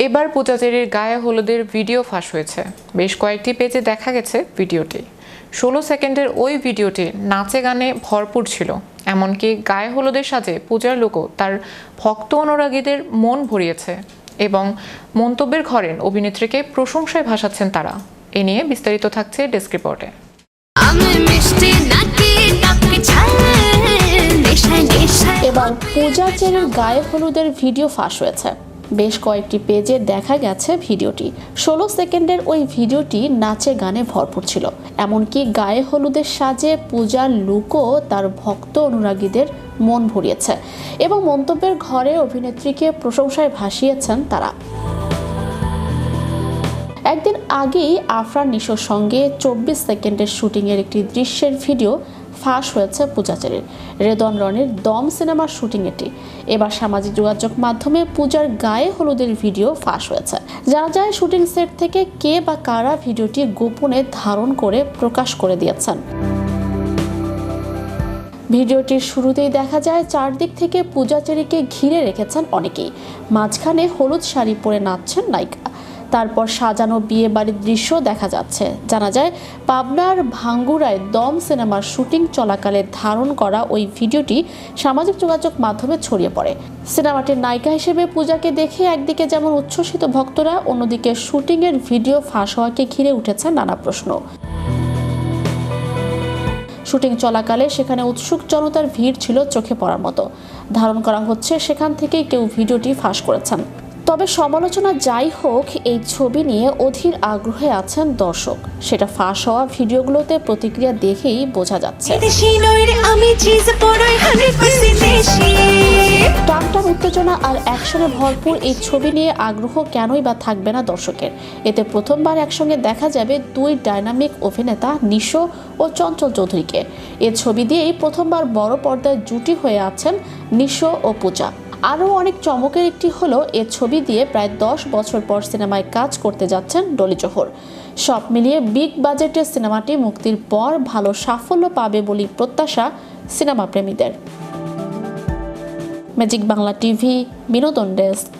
এবার পূজাচেরির গায়ে হলুদের ভিডিও ফাঁস হয়েছে। বেশ কয়েকটি পেজে দেখা গেছে ভিডিওটি। 16 সেকেন্ডের ওই ভিডিওটি নাচে গানে ভরপুর ছিল। এমনকি গায়ে হলুদের সাজে পূজার লোকও তার ভক্ত অনুরাগীদের মন ভরিয়েছে এবং মন্তব্যের ঘরে অভিনেত্রীকে প্রশংসায় ভাসাচ্ছেন তারা। এ নিয়ে বিস্তারিত থাকছে ডেস্ক রিপোর্টে। এবার পূজাচেরির গায়ে হলুদের ভিডিও ফাঁস হয়েছে। বেশ কয়েকটি পেজে দেখা গেছে ভিডিওটি। 16 সেকেন্ডের ওই ভিডিওটি নাচে গানে ভরপুর ছিল। এমনকি গায়ে হলুদের সাজে পূজার লুকও তার ভক্ত অনুরাগীদের মন ভরিয়েছে এবং মন্তব্যের ঘরে অভিনেত্রীকে প্রশংসায় ভাসিয়েছেন তারা। একদিন আগেই আফরান নিশোর সঙ্গে 24 সেকেন্ডের শুটিংয়ের একটি দৃশ্যের ভিডিও ফাঁস হয়েছে পূজাচেরির। রেদন রনির দম সিনেমার শুটিং এটি। এবার সামাজিক যোগাযোগ মাধ্যমে পূজার গায়ে হলুদের ভিডিও ফাঁস হয়েছে। জানা যায় শুটিং সেট থেকে কে বা কারা ভিডিওটি গোপনে ধারণ করে প্রকাশ করে দিয়েছেন। ভিডিওটির শুরুতেই দেখা যায় চারদিক থেকে পূজাচেরিকে ঘিরে রেখেছেন অনেকেই। মাঝখানে হলুদ শাড়ি পরে নাচছেন নায়িকা। তারপর সাজানো বিয়ে বাড়ির দৃশ্য দেখা যাচ্ছে। জানা যায় পাবনার ভাঙ্গুড়ায় দম সিনেমার শুটিং চলাকালে ধারণ করা ওই ভিডিওটি সামাজিক যোগাযোগ মাধ্যমে ছড়িয়ে পড়ে। সিনেমাটির নায়িকা হিসেবে পূজাকে দেখে একদিকে যেমন উচ্ছ্বসিত ভক্তরা, অন্যদিকে শুটিংয়ের ভিডিও ফাঁস হওয়াকে ঘিরে উঠেছে নানা প্রশ্ন। শুটিং চলাকালে সেখানে উৎসুক জনতার ভিড় ছিল চোখে পড়ার মতো। ধারণ করা হচ্ছে সেখান থেকেই কেউ ভিডিওটি ফাঁস করেছেন। তবে সমালোচনা যাই হোক, এই ছবি নিয়ে অধীর আগ্রহে আছেন দর্শক। সেটা ফাঁস হওয়া ভিডিওগুলোতে প্রতিক্রিয়া দেখেই বোঝা যাচ্ছে। টান উত্তেজনা আর অ্যাকশনে ভরপুর এই ছবি নিয়ে আগ্রহ কেনই বা থাকবে না দর্শকের। এতে প্রথমবার একসঙ্গে দেখা যাবে দুই ডাইনামিক অভিনেতা নিশো ও চঞ্চল চৌধুরীকে। এ ছবি দিয়েই প্রথমবার বড় পর্দায় জুটি হয়ে আছেন নিশো ও পূজা। আরও অনেক চমকের একটি হলো, এ ছবি দিয়ে প্রায় 10 বছর পর সিনেমায় কাজ করতে যাচ্ছেন ডলি জোহর। সব মিলিয়ে বিগ বাজেটের সিনেমাটি মুক্তির পর ভালো সাফল্য পাবে বলেই প্রত্যাশা সিনেমা প্রেমীদের। ম্যাজিক বাংলা টিভি, বিনোদন ডেস্ক।